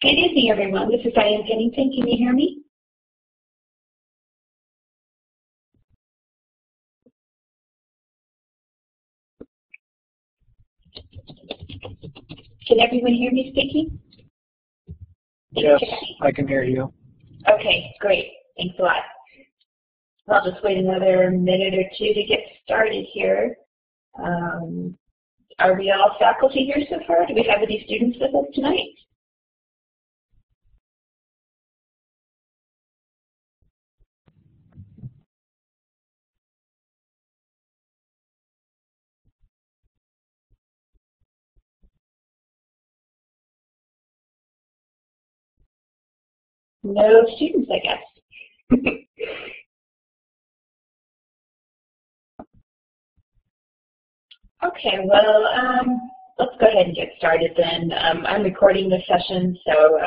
Good evening, everyone. This is Diane Pennington. Can you hear me? Can everyone hear me speaking? Yes, I can hear you. Okay, great. Thanks a lot. I'll just wait another minute or two to get started here. Are we all faculty here so far? Do we have any students with us tonight? No students, I guess. Okay, well, let's go ahead and get started then. I'm recording this session, so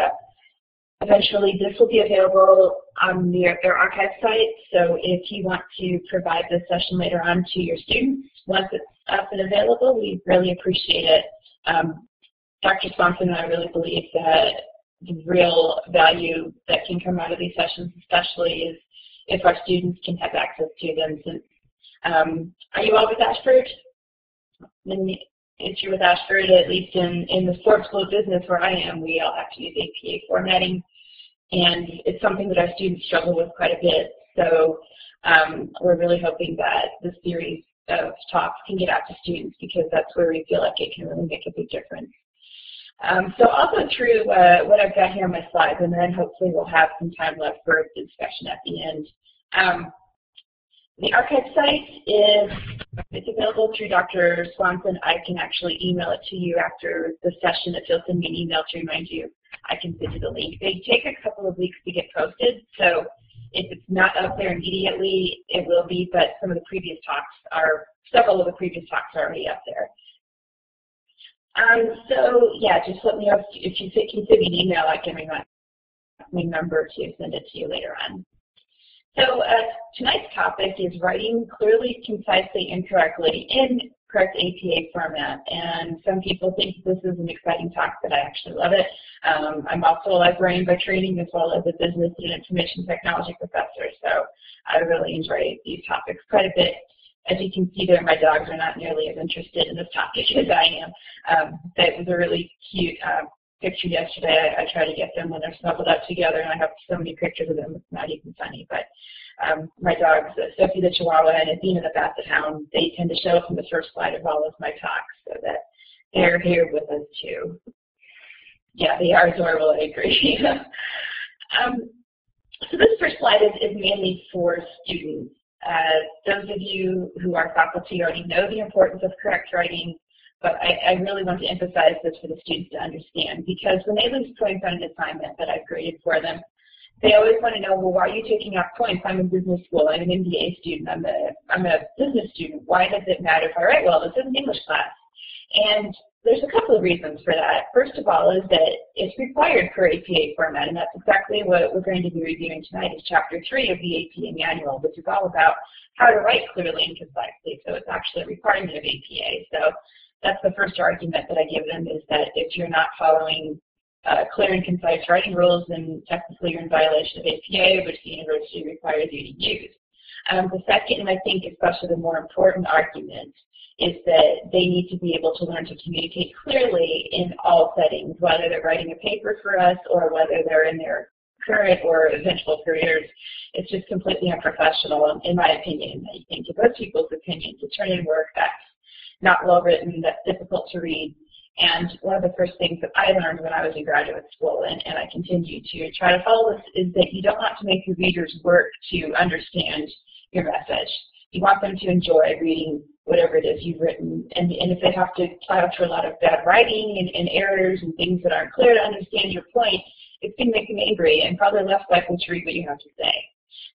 eventually this will be available on their archive site. So if you want to provide this session later on to your students, once it's up and available, we really appreciate it. Dr. Swanson and I really believe that the real value that can come out of these sessions especially is if our students can have access to them. Since, are you all with Ashford? If you're with Ashford, at least in the Forbes School of Business where I am, we all have to use APA formatting, and it's something that our students struggle with quite a bit. So we're really hoping that this series of talks can get out to students because that's where we feel like it can really make a big difference. So I'll go through what I've got here on my slides, and then hopefully we'll have some time left for discussion at the end. The archive site it's available through Dr. Swanson. I can actually email it to you after the session. If you'll send me an email to remind you, I can send you the link. They take a couple of weeks to get posted, so if it's not up there immediately, it will be, but several of the previous talks are already up there. So yeah, just let me know if you can send me an email. I can remember to send it to you later on. So tonight's topic is writing clearly, concisely, and correctly in correct APA format. And some people think this is an exciting talk, but I actually love it. I'm also a librarian by training as well as a business and information technology professor. So I really enjoy these topics quite a bit. As you can see there, my dogs are not nearly as interested in this topic as I am. That was a really cute picture yesterday. I try to get them when they're snuggled up together, and I have so many pictures of them, it's not even funny. But my dogs, Sophie the Chihuahua and Athena the Basset Hound, they tend to show up in the first slide of all of my talks so that they're here with us too. Yeah, they are adorable, I agree. So this first slide is mainly for students. Those of you who are faculty already know the importance of correct writing, but I really want to emphasize this for the students to understand, because when they lose points on an assignment that I've graded for them, they always want to know, well, why are you taking off points? I'm in business school. I'm an MBA student. I'm a business student. Why does it matter if I write well? This is an English class. And there's a couple of reasons for that. First of all is that it's required for APA format, and that's exactly what we're going to be reviewing tonight is Chapter 3 of the APA Manual, which is all about how to write clearly and concisely. So it's actually a requirement of APA. So that's the first argument that I give them, is that if you're not following clear and concise writing rules, then technically you're in violation of APA, which the university requires you to use. The second, and I think especially the more important argument, is that they need to be able to learn to communicate clearly in all settings, whether they're writing a paper for us or whether they're in their current or eventual careers. It's just completely unprofessional, in my opinion. I think in most people's opinion, to turn in work that's not well written, that's difficult to read. And one of the first things that I learned when I was in graduate school, and I continue to try to follow this, is that you don't want to make your readers work to understand your message. You want them to enjoy reading whatever it is you've written. And if they have to plow through a lot of bad writing and errors and things that aren't clear to understand your point, it's going to make them angry and probably less likely to read what you have to say.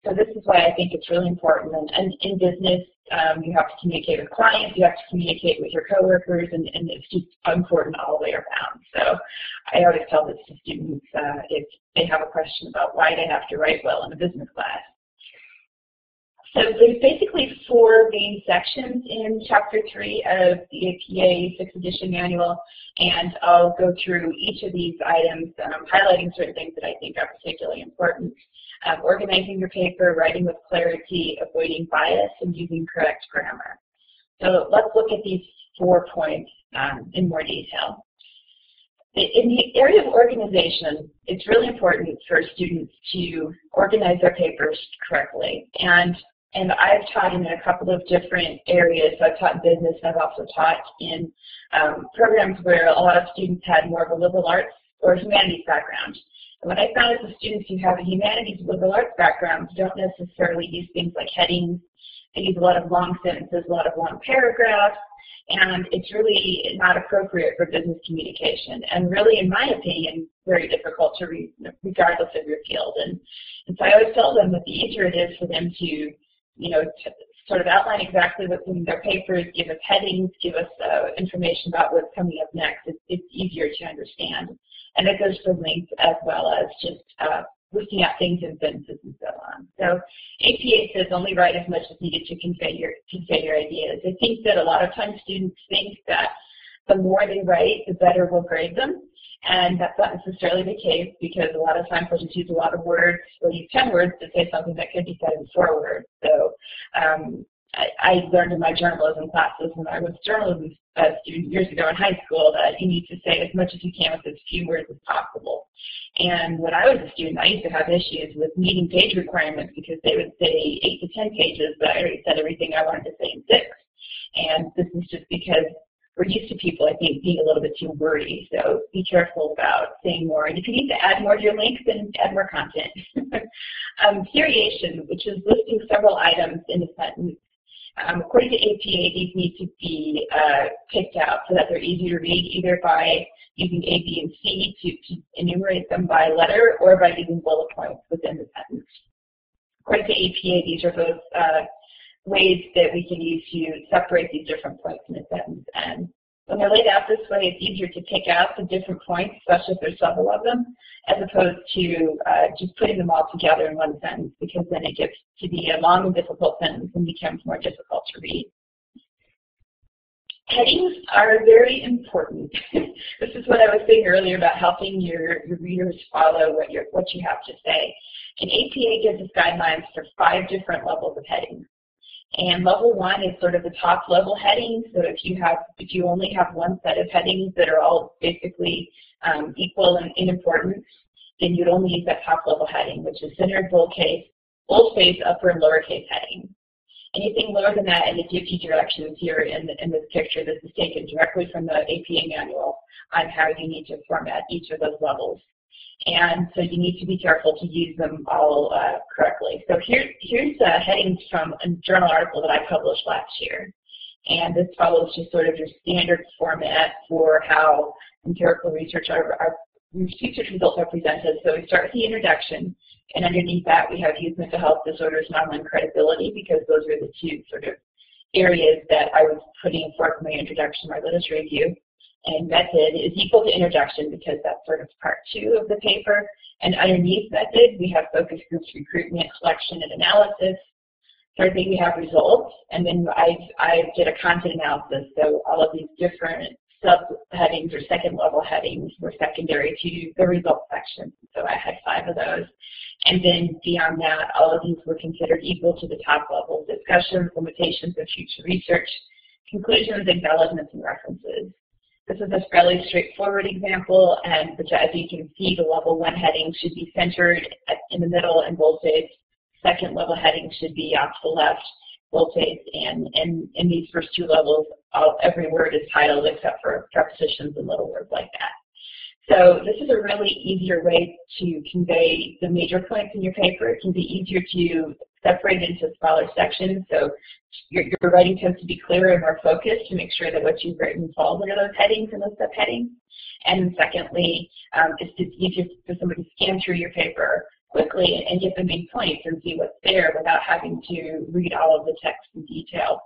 So this is why I think it's really important. And in business, you have to communicate with clients, you have to communicate with your coworkers, and it's just important all the way around. So I always tell this to students if they have a question about why they have to write well in a business class. So there's basically 4 main sections in Chapter 3 of the APA 6th edition manual, and I'll go through each of these items, highlighting certain things that I think are particularly important. Organizing your paper, writing with clarity, avoiding bias, and using correct grammar. So let's look at these 4 points in more detail. In the area of organization, it's really important for students to organize their papers correctly. And I've taught in a couple of different areas. So I've taught in business, and I've also taught in programs where a lot of students had more of a liberal arts or humanities background. And what I found is the students who have a humanities or liberal arts background don't necessarily use things like headings. They use a lot of long sentences, a lot of long paragraphs, and it's really not appropriate for business communication, and really, in my opinion, very difficult to read regardless of your field. And so I always tell them that the easier it is for them to, sort of outline exactly what's in their papers, give us headings, give us information about what's coming up next, it's easier to understand. And that goes for links as well as just listing out things in sentences and so on. So APA says only write as much as needed to convey your ideas. I think that a lot of times students think that the more they write, the better we'll grade them. And that's not necessarily the case, because a lot of times they'll just use a lot of words. They'll use 10 words to say something that could be said in 4 words. So I learned in my journalism classes when I was a journalism student years ago in high school that you need to say as much as you can with as few words as possible. And when I was a student, I used to have issues with meeting page requirements because they would say 8 to 10 pages, but I already said everything I wanted to say in 6. And this is just because we're used to people, I think, being a little bit too wordy. So be careful about saying more. And if you need to add more to your links, then add more content. Seriation, which is listing several items in a sentence. According to APA, these need to be picked out so that they're easy to read, either by using A, B, and C to enumerate them by letter, or by using bullet points within the sentence. According to APA, these are both ways that we can use to separate these different points in a sentence. And when they're laid out this way, it's easier to pick out the different points, especially if there's several of them, as opposed to just putting them all together in one sentence, because then it gets to be a long and difficult sentence and becomes more difficult to read. Headings are very important. This is what I was saying earlier about helping your readers follow what you have to say. And APA gives us guidelines for 5 different levels of headings. And level 1 is sort of the top level headings. So if you only have one set of headings that are all basically equal in importance, then you'd only use that top level heading, which is centered, boldface, upper and lowercase heading. Anything lower than that, and it gives you directions here in this picture. This is taken directly from the APA manual on how you need to format each of those levels. And so you need to be careful to use them all correctly. So here's headings from a journal article that I published last year. And this follows just sort of your standard format for how empirical research results are presented. So we start with the introduction, and underneath that we have youth mental health disorders and online credibility, because those are the 2 sort of areas that I was putting forth in my introduction, my literature review. And method is equal to introduction, because that's sort of part 2 of the paper. And underneath method, we have focus groups, recruitment, collection, and analysis. Thirdly, we have results. And then I did a content analysis. So all of these different subheadings or second level headings were secondary to the results section. So I had 5 of those. And then beyond that, all of these were considered equal to the top level: discussions, limitations of future research, conclusions, acknowledgments, and references. This is a fairly straightforward example, and as you can see, the level 1 heading should be centered in the middle and boldface. Second level heading should be off to the left, boldface, and in these first 2 levels, every word is titled except for prepositions and little words like that. So this is a really easier way to convey the major points in your paper. It can be easier to separate into smaller sections, so your writing tends to be clearer and more focused to make sure that what you've written falls under those headings and those subheadings. And secondly, it's just easier for somebody to scan through your paper quickly and get the main points and see what's there without having to read all of the text in detail.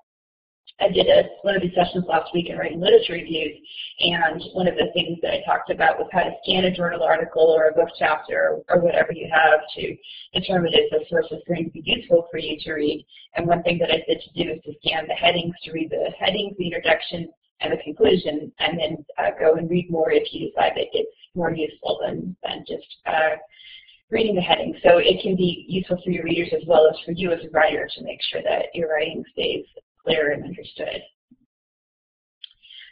I did one of these sessions last week in writing literature reviews, and one of the things that I talked about was how to scan a journal article or a book chapter or whatever you have to determine if the source is going to be useful for you to read. And one thing that I said to do is to scan the headings, to read the headings, the introduction, and the conclusion, and then go and read more if you decide that it's more useful than just reading the headings. So it can be useful for your readers as well as for you as a writer to make sure that your writing stays clear and understood.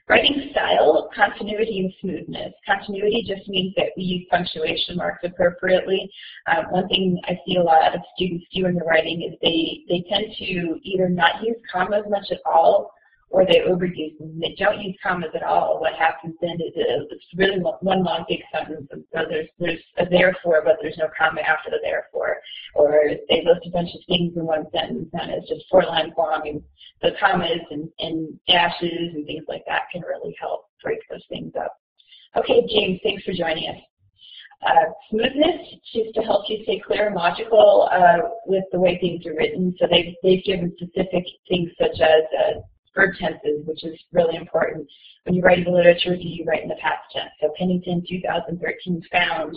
Writing style, continuity and smoothness. Continuity just means that we use punctuation marks appropriately. One thing I see a lot of students do in their writing is they tend to either not use commas much at all, or they overuse them. They don't use commas at all. What happens then is it's really one long big sentence, and so there's a therefore, but there's no comma after the therefore. Or they list a bunch of things in one sentence, and it's just 4 lines long, and the commas and dashes and things like that can really help break those things up. Okay, James, thanks for joining us. Smoothness, just to help you stay clear and logical with the way things are written. So they've given specific things such as verb tenses, which is really important. When you write a literature review, you write in the past tense. So Pennington 2013 found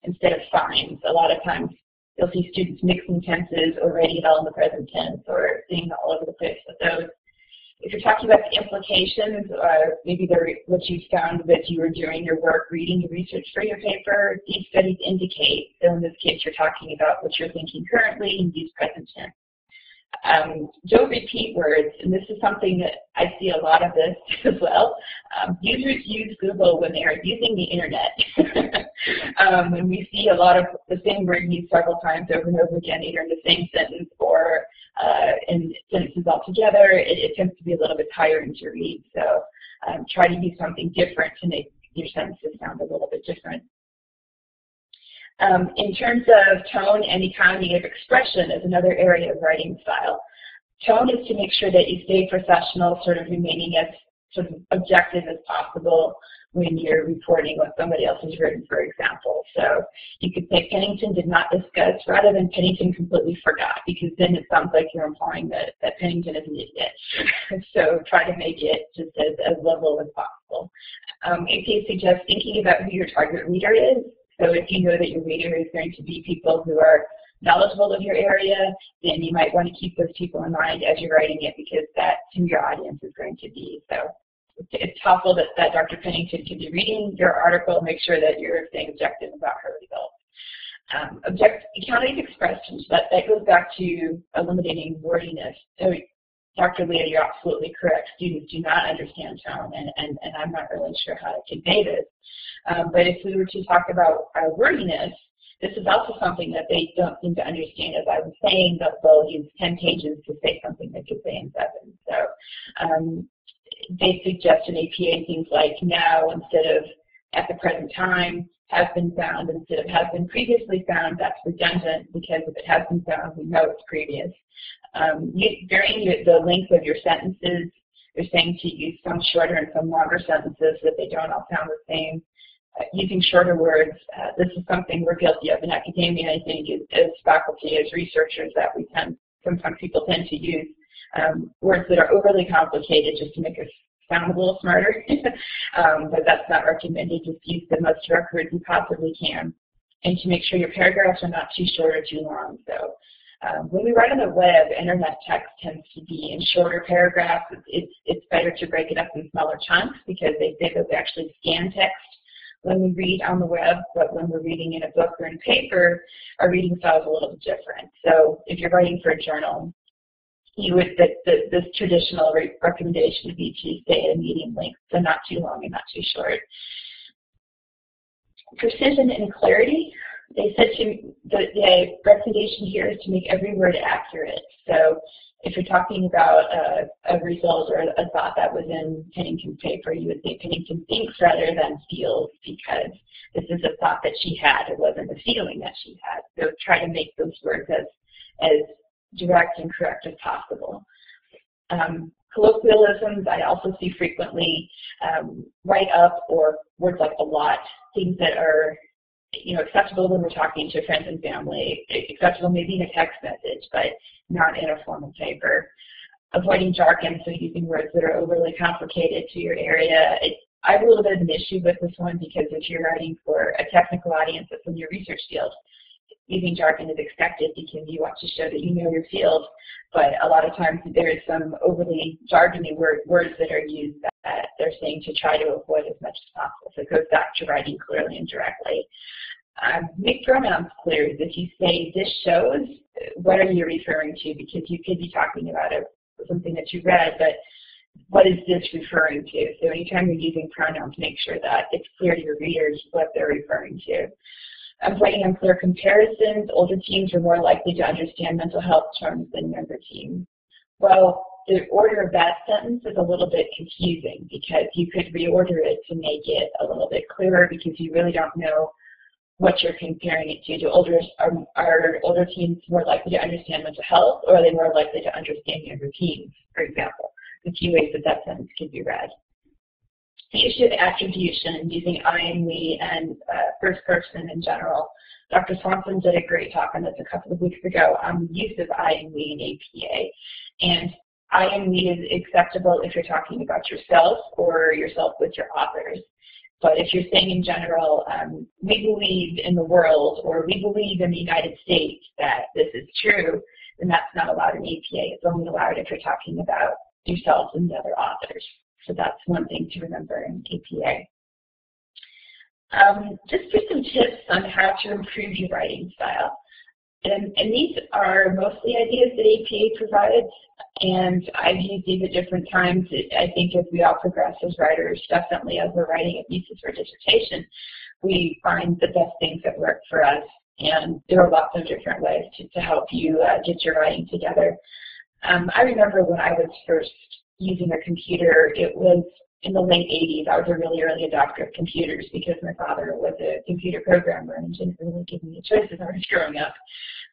instead of finds. A lot of times you'll see students mixing tenses or writing it all in the present tense or being all over the place with those. If you're talking about the implications, maybe what you found that you were doing your work, reading your research for your paper, these studies indicate. So in this case, you're talking about what you're thinking currently and use present tense. Don't repeat words, and this is something that I see a lot of this as well. Users use Google when they are using the internet. And we see a lot of the same word used several times over and over again, either in the same sentence or in sentences altogether. It tends to be a little bit tiring to read, so try to use something different to make your sentences sound a little bit different. In terms of tone and economy of expression is another area of writing style. Tone is to make sure that you stay professional, sort of remaining as sort of objective as possible when you're reporting what somebody else has written, for example. So you could say Pennington did not discuss rather than Pennington completely forgot, because then it sounds like you're implying that Pennington is an idiot. So try to make it just as level as possible. AK suggests thinking about who your target reader is. So if you know that your reader is going to be people who are knowledgeable of your area, then you might want to keep those people in mind as you're writing it, because that's who your audience is going to be. So it's helpful that Dr. Pennington can be reading your article, make sure that you're staying objective about her results. Economy of expression, that goes back to eliminating wordiness. So Dr. Leah, you're absolutely correct. Students do not understand tone, and I'm not really sure how to convey this. But if we were to talk about wordiness, this is also something that they don't seem to understand. As I was saying, that they'll use 10 pages to say something they could say in 7. So they suggest in APA things like now instead of at the present time, has been found instead of has been previously found. That's redundant, because if it has been found, we know it's previous. Varying the length of your sentences, they're saying to use some shorter and some longer sentences so that they don't all sound the same. Using shorter words, this is something we're guilty of in academia, I think, as faculty, as researchers, that sometimes people tend to use words that are overly complicated just to make us sound a little smarter. But that's not recommended. Just use the most direct words you possibly can, and to make sure your paragraphs are not too short or too long. So when we write on the web, internet text tends to be in shorter paragraphs. It's better to break it up in smaller chunks, because they say that we actually scan text when we read on the web, but when we're reading in a book or in paper, our reading style is a little bit different. So if you're writing for a journal, this traditional recommendation would be to stay at a medium length, so not too long and not too short. Precision and clarity. They said the recommendation here is to make every word accurate. So if you're talking about a result or a thought that was in Pennington's paper, you would say Pennington thinks rather than feels, because this is a thought that she had. It wasn't a feeling that she had. So try to make those words as direct and correct as possible. Colloquialisms, I also see frequently write up, or words like a lot, things that are acceptable when we're talking to friends and family, acceptable maybe in a text message, but not in a formal paper. avoiding jargon, so using words that are overly complicated to your area. I have a little bit of an issue with this one because if you're writing for a technical audience that's in your research field, using jargon is expected because you want to show that you know your field, but a lot of times there is some overly jargony words that are used that they're saying to try to avoid as much as possible. So it goes back to writing clearly and directly. Make pronouns clear. If you say this shows, what are you referring to? Because you could be talking about something that you read, but what is this referring to? So anytime you're using pronouns, make sure that it's clear to your readers what they're referring to. Avoiding unclear comparisons. Older teens are more likely to understand mental health terms than younger teens. Well, the order of that sentence is a little bit confusing because you could reorder it to make it a little bit clearer because you really don't know what you're comparing it to. Are older teens more likely to understand mental health, or are they more likely to understand younger teens, for example? The few ways that sentence could be read. The issue of attribution, using I and we and first person in general. Dr. Swanson did a great talk on this a couple of weeks ago on the use of I and we in APA. And I and we is acceptable if you're talking about yourself or yourself with your authors. But if you're saying in general, we believe in the world or we believe in the United States that this is true, then that's not allowed in APA. It's only allowed if you're talking about yourself and the other authors. So that's one thing to remember in APA. Just for some tips on how to improve your writing style. And these are mostly ideas that APA provides, and I've used these at different times. I think as we all progress as writers, definitely as we're writing a thesis or dissertation, we find the best things that work for us, and there are lots of different ways to help you get your writing together. I remember when I was first using a computer, it was in the late 80s. I was a really early adopter of computers because my father was a computer programmer and didn't really give me a choice as I was growing up.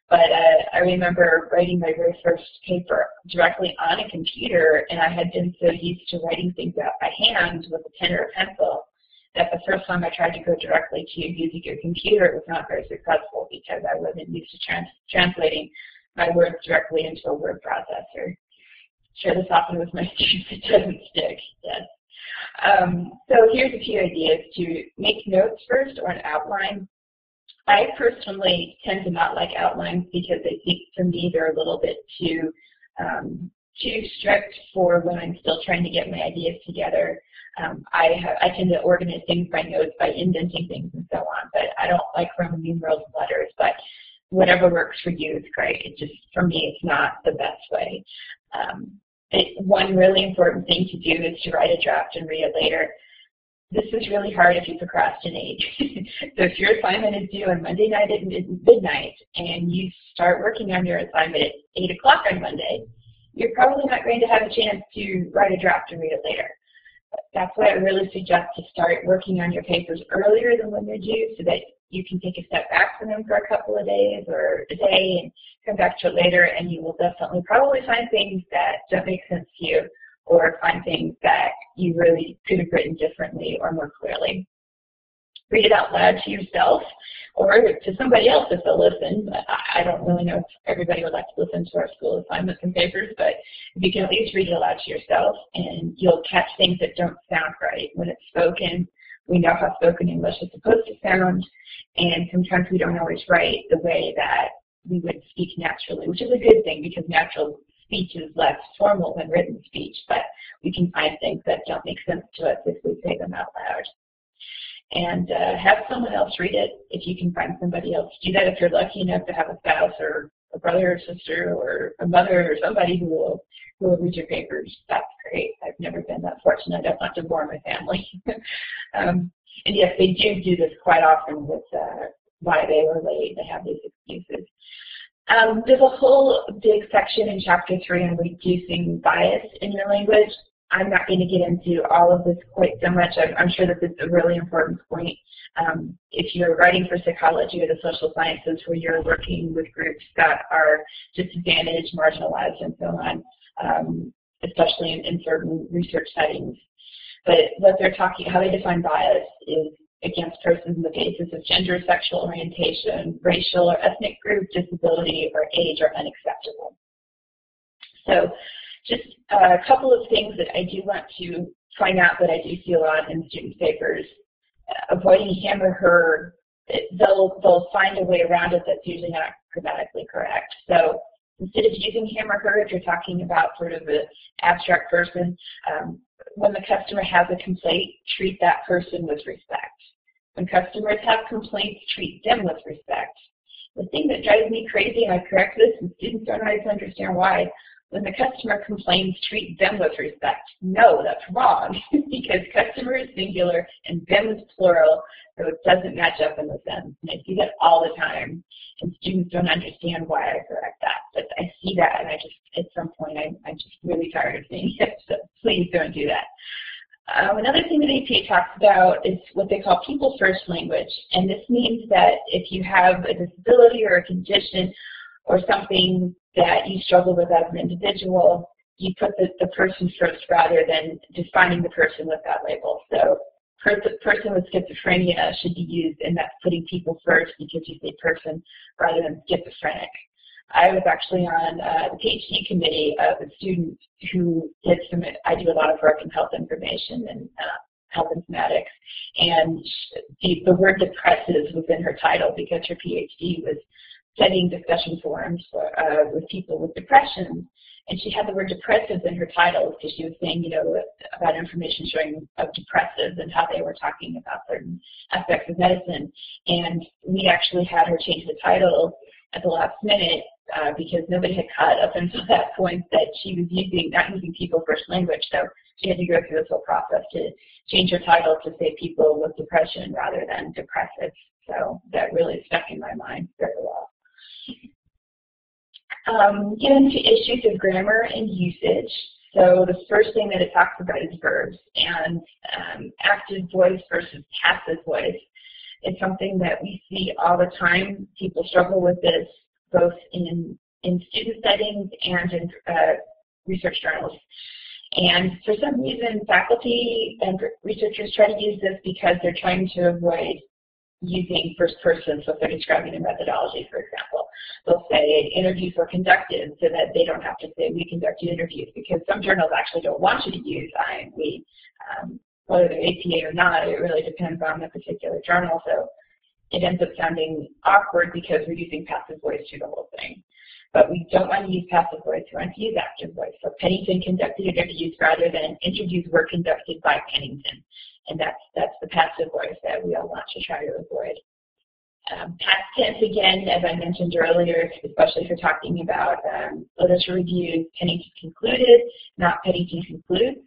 But I remember writing my very first paper directly on a computer, and I had been so used to writing things out by hand with a pen or a pencil that the first time I tried to go directly to using a computer, it was not very successful because I wasn't used to translating my words directly into a word processor. Share this often with my students, it doesn't stick, yes. So here's a few ideas to make notes first or an outline. I personally tend to not like outlines because I think for me they're a little bit too strict for when I'm still trying to get my ideas together. I tend to organize things by notes by indenting things and so on, but I don't like Roman numerals and letters, but whatever works for you is great. It just, for me, it's not the best way. One really important thing to do is to write a draft and read it later. This is really hard if you procrastinate. So if your assignment is due on Monday night at midnight and you start working on your assignment at 8 o'clock on Monday, you're probably not going to have a chance to write a draft and read it later. That's why I really suggest to start working on your papers earlier than when they're due so that you can take a step back from them for a couple of days or a day and come back to it later, and you will definitely probably find things that don't make sense to you or find things that you really could have written differently or more clearly. Read it out loud to yourself or to somebody else if they'll listen. I don't really know if everybody would like to listen to our school assignments and papers, but if you can at least read it aloud to yourself, and you'll catch things that don't sound right. When it's spoken, we know how spoken English is supposed to sound, and sometimes we don't always write the way that we would speak naturally, which is a good thing because natural speech is less formal than written speech, but we can find things that don't make sense to us if we say them out loud. And have someone else read it if you can find somebody else. Do that if you're lucky enough to have a spouse or a brother or sister or a mother or somebody who will read your papers. That's great. I've never been that fortunate. I don't have to bore my family. And yes, they do this quite often with why they were late. They have these excuses. There's a whole big section in Chapter 3 on reducing bias in your language. I'm not going to get into all of this quite so much. I'm sure that this is a really important point. If you're writing for psychology or the social sciences where you're working with groups that are disadvantaged, marginalized, and so on, especially in certain research settings. But what they're talking, how they define bias is against persons on the basis of gender, sexual orientation, racial or ethnic group, disability, or age are unacceptable. So Just a couple of things that I do want to point out that I do see a lot in student papers. Avoiding him or her, they'll find a way around it that's usually not grammatically correct. So instead of using him or her, if you're talking about sort of an abstract person, when the customer has a complaint, treat that person with respect. When customers have complaints, treat them with respect. The thing that drives me crazy, and I correct this, and students don't always understand why, when the customer complains, treat them with respect. No, that's wrong, because customer is singular and them is plural, so it doesn't match up in the sentence. And I see that all the time, and students don't understand why I correct that. But I see that, and I just, at some point, I'm just really tired of seeing it, so please don't do that. Another thing that APA talks about is what they call people first language, and this means that if you have a disability or a condition or something that you struggle with as an individual, you put the person first rather than defining the person with that label. So the person with schizophrenia should be used, and that's putting people first because you say person rather than schizophrenic. I was actually on the PhD committee of a student who did I do a lot of work in health information and health informatics, and the word depressive was in her title because her PhD was studying discussion forums with people with depression, and she had the word depressive in her title because she was saying, about information showing of depressives and how they were talking about certain aspects of medicine. And we actually had her change the title at the last minute because nobody had caught up until that point that she was not using people first language. So she had to go through this whole process to change her title to say people with depression rather than depressive. So that really stuck in my mind very well. Get into issues of grammar and usage. So the first thing that it talks about is verbs, and active voice versus passive voice is something that we see all the time. People struggle with this both in student settings and in research journals. And for some reason, faculty and researchers try to use this because they're trying to avoid using first person, so if they're describing a methodology, for example. They'll say interviews were conducted so that they don't have to say we conducted interviews, because some journals actually don't want you to use I and we, whether they're APA or not. It really depends on the particular journal, so it ends up sounding awkward because we're using passive voice through the whole thing. But we don't want to use passive voice, we want to use active voice. So Pennington conducted interviews rather than interviews were conducted by Pennington. And that's the passive voice that we all want to try to avoid. Past tense, again, as I mentioned earlier, especially if you're talking about literature reviews, Pennington concluded, not Pennington concludes.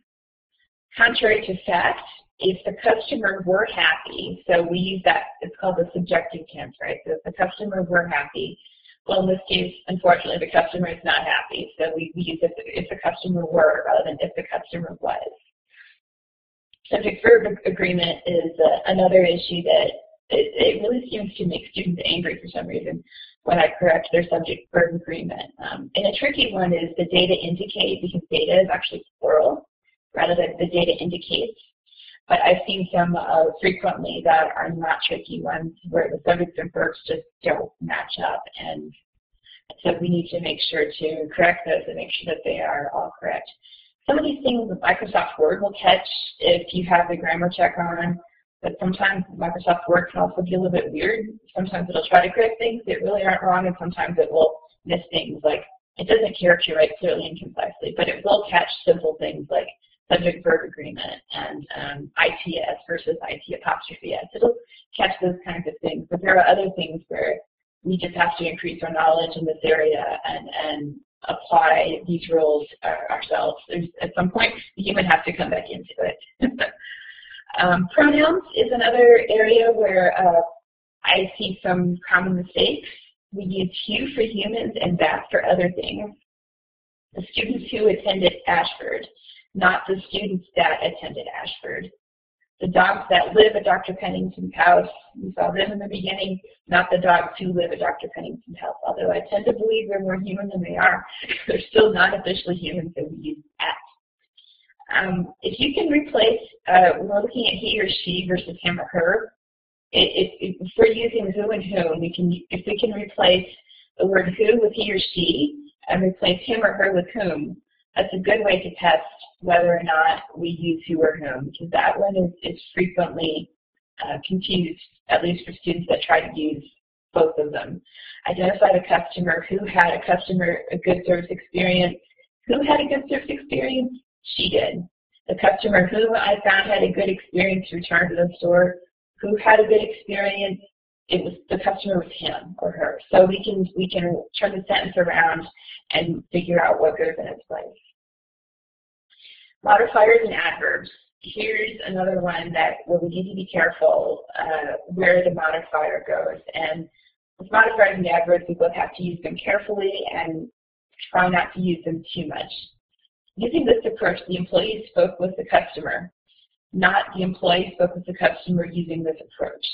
Contrary to fact, if the customer were happy, so we use that, it's called the subjective tense, right? So if the customer were happy, well, in this case, unfortunately, the customer is not happy. So we use if the customer were rather than if the customer was. Subject-verb agreement is another issue that it really seems to make students angry for some reason when I correct their subject-verb agreement. And a tricky one is the data indicate, because data is actually plural rather than the data indicates. But I've seen some frequently that are not tricky ones where the subjects and verbs just don't match up. And so we need to make sure to correct those and make sure that they are all correct. Some of these things Microsoft Word will catch if you have the grammar check on, but sometimes Microsoft Word can also be a little bit weird. Sometimes it'll try to correct things that really aren't wrong, and sometimes it will miss things like it doesn't characterize clearly and concisely, but it will catch simple things like subject-verb agreement and ITS versus IT apostrophe S. It'll catch those kinds of things, but there are other things where we just have to increase our knowledge in this area and apply these rules ourselves. At some point, the human has to come back into it. Pronouns is another area where I see some common mistakes. We use "you" for humans and "that" for other things. The students who attended Ashford, not the students that attended Ashford. The dogs that live at Dr. Pennington's house, we saw them in the beginning, not the dogs who live at Dr. Pennington's house, although I tend to believe they're more human than they are. They're still not officially human, so we use "at." If you can replace, when we're looking at he or she versus him or her, if we're using who and whom, if we can replace the word who with he or she and replace him or her with whom, That's a good way to test whether or not we use who or whom, because that one is frequently confused, at least for students that try to use both of them. Identify the customer who had a good service experience. Who had a good service experience? She did. The customer who I found had a good experience returned to the store. Who had a good experience? It was the customer was him or her. So we can turn the sentence around and figure out what goes in its place. Modifiers and adverbs. Here's another one where we need to be careful where the modifier goes. And with modifiers and adverbs, we both have to use them carefully and try not to use them too much. Using this approach, the employee spoke with the customer, not the employee spoke with the customer using this approach.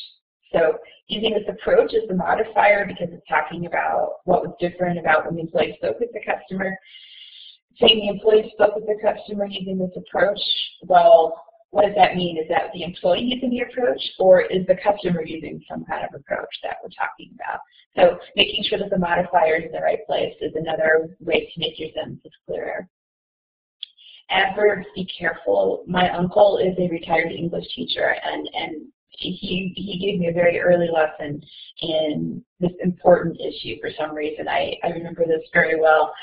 So using this approach as the modifier because it's talking about what was different about when the employee spoke with the customer. Saying the employee spoke with the customer using this approach, well, what does that mean? Is that the employee using the approach, or is the customer using some kind of approach that we're talking about? So making sure that the modifier is in the right place is another way to make your sentences clearer. Adverbs, be careful. My uncle is a retired English teacher, and he gave me a very early lesson in this important issue for some reason. I remember this very well.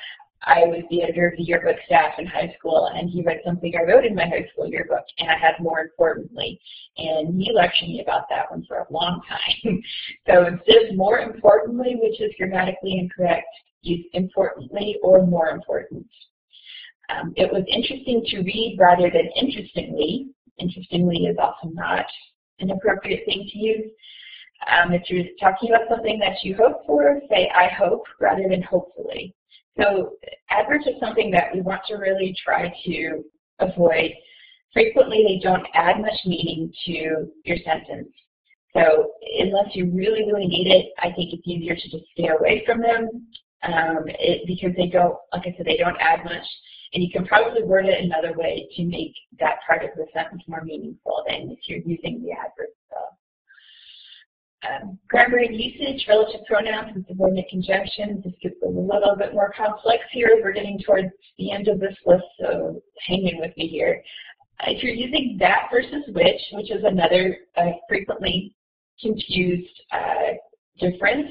I was the editor of the yearbook staff in high school, and he read something I wrote in my high school yearbook, and I had more importantly, and he lectured me about that one for a long time. So instead of more importantly, which is grammatically incorrect, use importantly or more important. It was interesting to read rather than interestingly. Interestingly is also not an appropriate thing to use. If you're talking about something that you hope for, say I hope rather than hopefully. So adverbs are something that we want to really try to avoid. Frequently, they don't add much meaning to your sentence. So unless you really, really need it, I think it's easier to just stay away from them because they don't, like I said, they don't add much. And you can probably word it another way to make that part of the sentence more meaningful than if you're using the adverb. Grammar and usage, relative pronouns and subordinate conjunctions. This gets a little bit more complex here. We're getting towards the end of this list, so hang in with me here. If you're using that versus which is another frequently confused difference,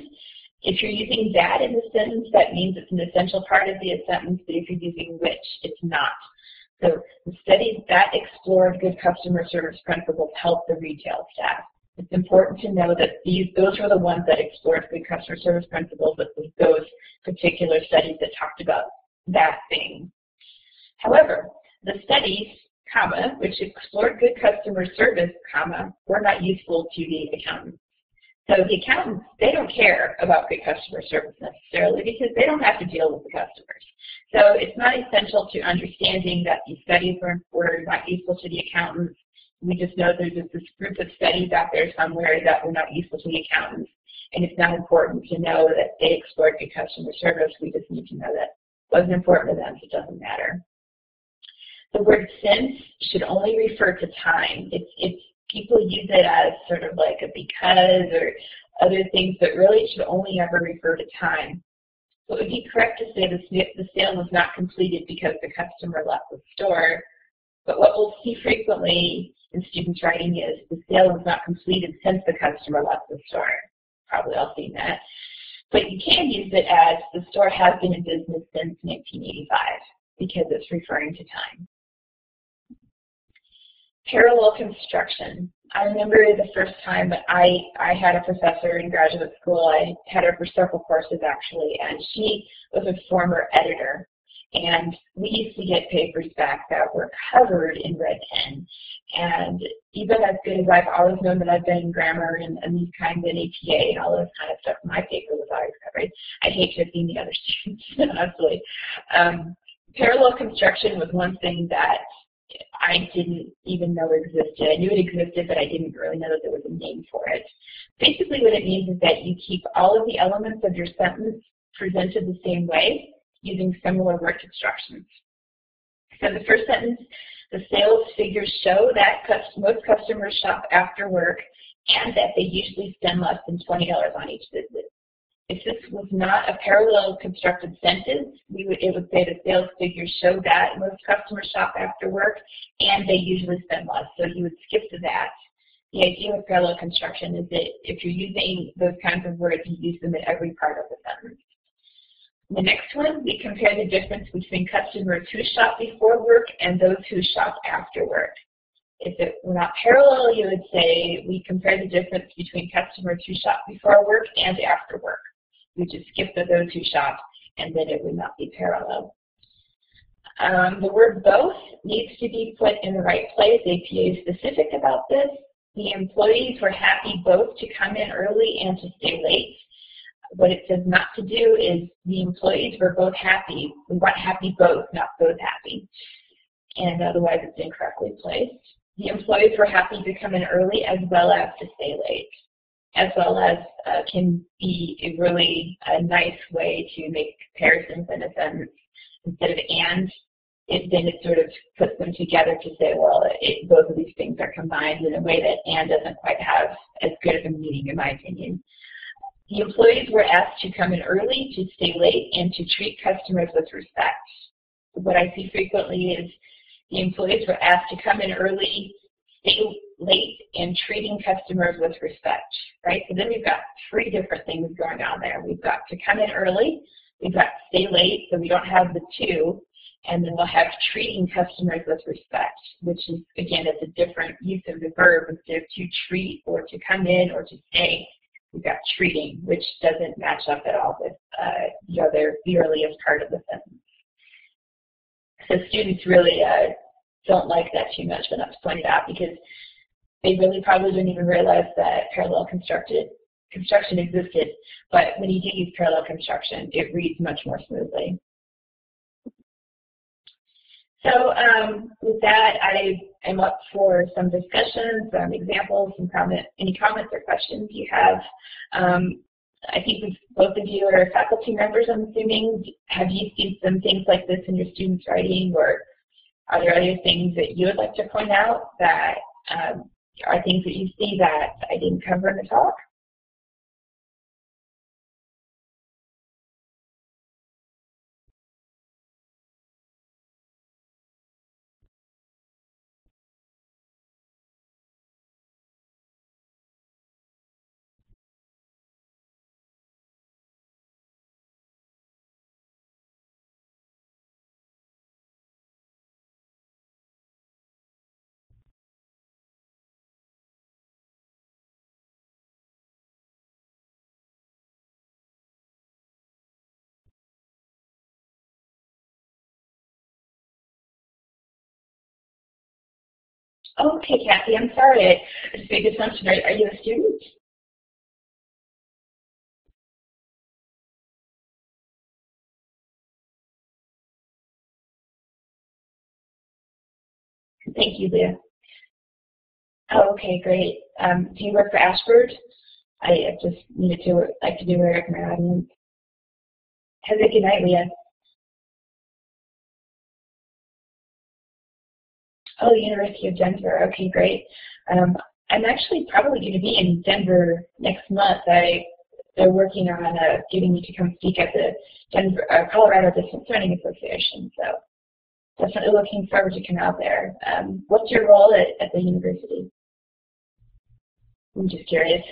if you're using that in the sentence, that means it's an essential part of the sentence, but if you're using which, it's not. So the studies that explored good customer service principles help the retail staff. It's important to know that those were the ones that explored good customer service principles, but those particular studies that talked about that thing. However, the studies, comma, which explored good customer service, comma, were not useful to the accountants. So the accountants, they don't care about good customer service necessarily because they don't have to deal with the customers. So it's not essential to understanding that these studies were not useful to the accountants. We just know there's this group of studies out there somewhere that were not useful to the accountants, and it's not important to know that they explored good customer service. We just need to know that it wasn't important to them, so it doesn't matter. The word since should only refer to time. It's people use it as sort of like a because or other things, but really it should only ever refer to time. So it would be correct to say the sale was not completed because the customer left the store, but what we'll see frequently in students writing is the sale was not completed since the customer left the store. Probably all seen that. But you can use it as the store has been in business since 1985 because it's referring to time. Parallel construction. I remember the first time that I had a professor in graduate school. I had her for several courses actually, and she was a former editor. And we used to get papers back that were covered in red pen. And even as good as I've always known that I've been in grammar and these kinds of APA and all those kind of stuff, my paper was always covered. I'd hate to have seen the other students, honestly. Parallel construction was one thing that I didn't even know existed. I knew it existed, but I didn't really know that there was a name for it. Basically what it means is that you keep all of the elements of your sentence presented the same way, using similar word constructions. So the first sentence, the sales figures show that most customers shop after work and that they usually spend less than $20 on each visit. If this was not a parallel constructed sentence, it would say the sales figures show that most customers shop after work and they usually spend less, so you would skip to that. The idea of parallel construction is that if you're using those kinds of words, you use them in every part of the sentence. The next one, we compare the difference between customers who shop before work and those who shop after work. If it were not parallel, you would say we compare the difference between customers who shop before work and after work. We just skip to those who shop, and then it would not be parallel. The word both needs to be put in the right place. APA is specific about this. The employees were happy both to come in early and to stay late. What it says not to do is the employees were both happy. We want happy both, not both happy. And otherwise it's incorrectly placed. The employees were happy to come in early as well as to stay late. As well as can be a really nice way to make comparisons in a sentence. Instead of and, then it sort of puts them together to say, well, both of these things are combined in a way that and doesn't quite have as good of a meaning, in my opinion. The employees were asked to come in early, to stay late, and to treat customers with respect. What I see frequently is the employees were asked to come in early, stay late, and treating customers with respect, right? So then we've got three different things going on there. We've got to come in early, we've got stay late, so we don't have the two, and then we'll have treating customers with respect, which is, again, it's a different use of the verb. Instead of to treat or to come in or to stay, we've got treating, which doesn't match up at all with the earliest part of the sentence. So students really don't like that too much when that's pointed out, because they really probably didn't even realize that parallel construction existed. But when you do use parallel construction, it reads much more smoothly. So with that, I am up for some discussions, examples, and any comments or questions you have. I think both of you are faculty members, I'm assuming. Have you seen some things like this in your students' writing, or are there other things that you would like to point out that are things that you see that I didn't cover in the talk? Okay, Kathy, I'm sorry. I just made the assumption. Are you a student? Thank you, Leah. Oh, okay, great. Do you work for Ashford? I just needed to like to be aware of my audience. Have a good night, Leah. Oh, University of Denver. Okay, great. I'm actually probably going to be in Denver next month. They're working on getting me to come speak at the Denver, Colorado Distance Learning Association. So definitely looking forward to come out there. What's your role at the university? I'm just curious.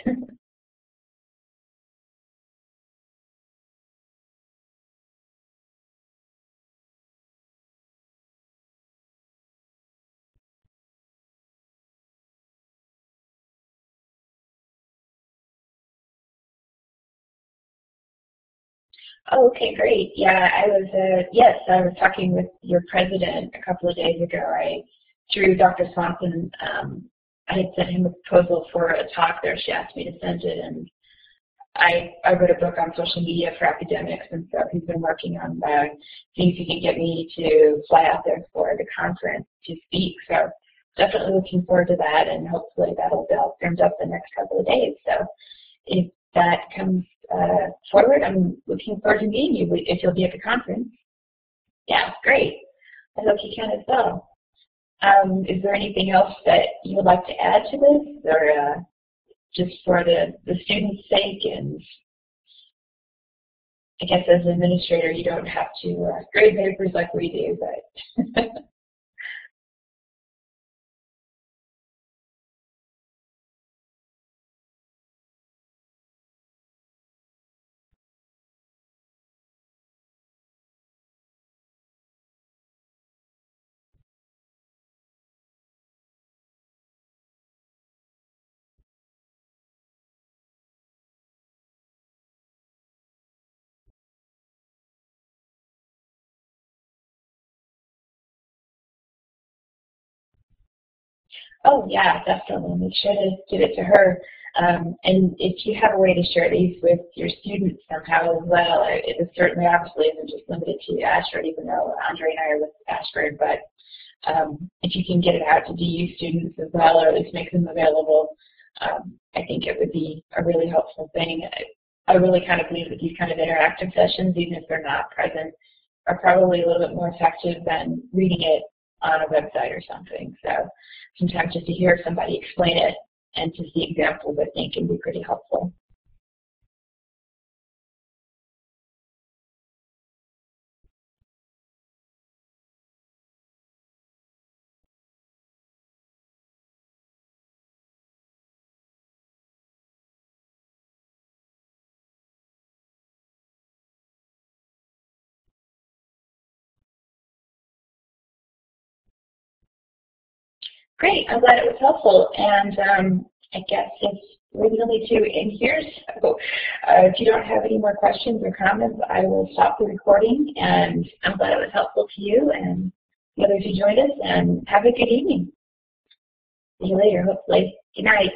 Oh, okay, great. Yeah, I was talking with your president a couple of days ago. Through Dr. Swanson, I had sent him a proposal for a talk there. She asked me to send it, and I wrote a book on social media for academics, and so he's been working on seeing if he can get me to fly out there for the conference to speak. So definitely looking forward to that, and hopefully that'll be all firmed up the next couple of days. So if that comes forward, I'm looking forward to meeting you if you'll be at the conference. Yeah, great. I hope you can as well. Is there anything else that you would like to add to this, or just for the students' sake? And I guess as an administrator, you don't have to grade papers like we do, but oh yeah, definitely. Make sure to give it to her. And if you have a way to share these with your students somehow as well, it is certainly obviously isn't just limited to Ashford, even though Andre and I are with Ashford, but if you can get it out to DU students as well, or at least make them available, I think it would be a really helpful thing. I really kind of believe that these kind of interactive sessions, even if they're not present, are probably a little bit more effective than reading it on a website or something. So sometimes just to hear somebody explain it and to see examples, I think, can be pretty helpful. Great, I'm glad it was helpful, and I guess we're the only two in here, so if you don't have any more questions or comments, I will stop the recording, and I'm glad it was helpful to you and the others who joined us, and have a good evening. See you later, hopefully. Good night.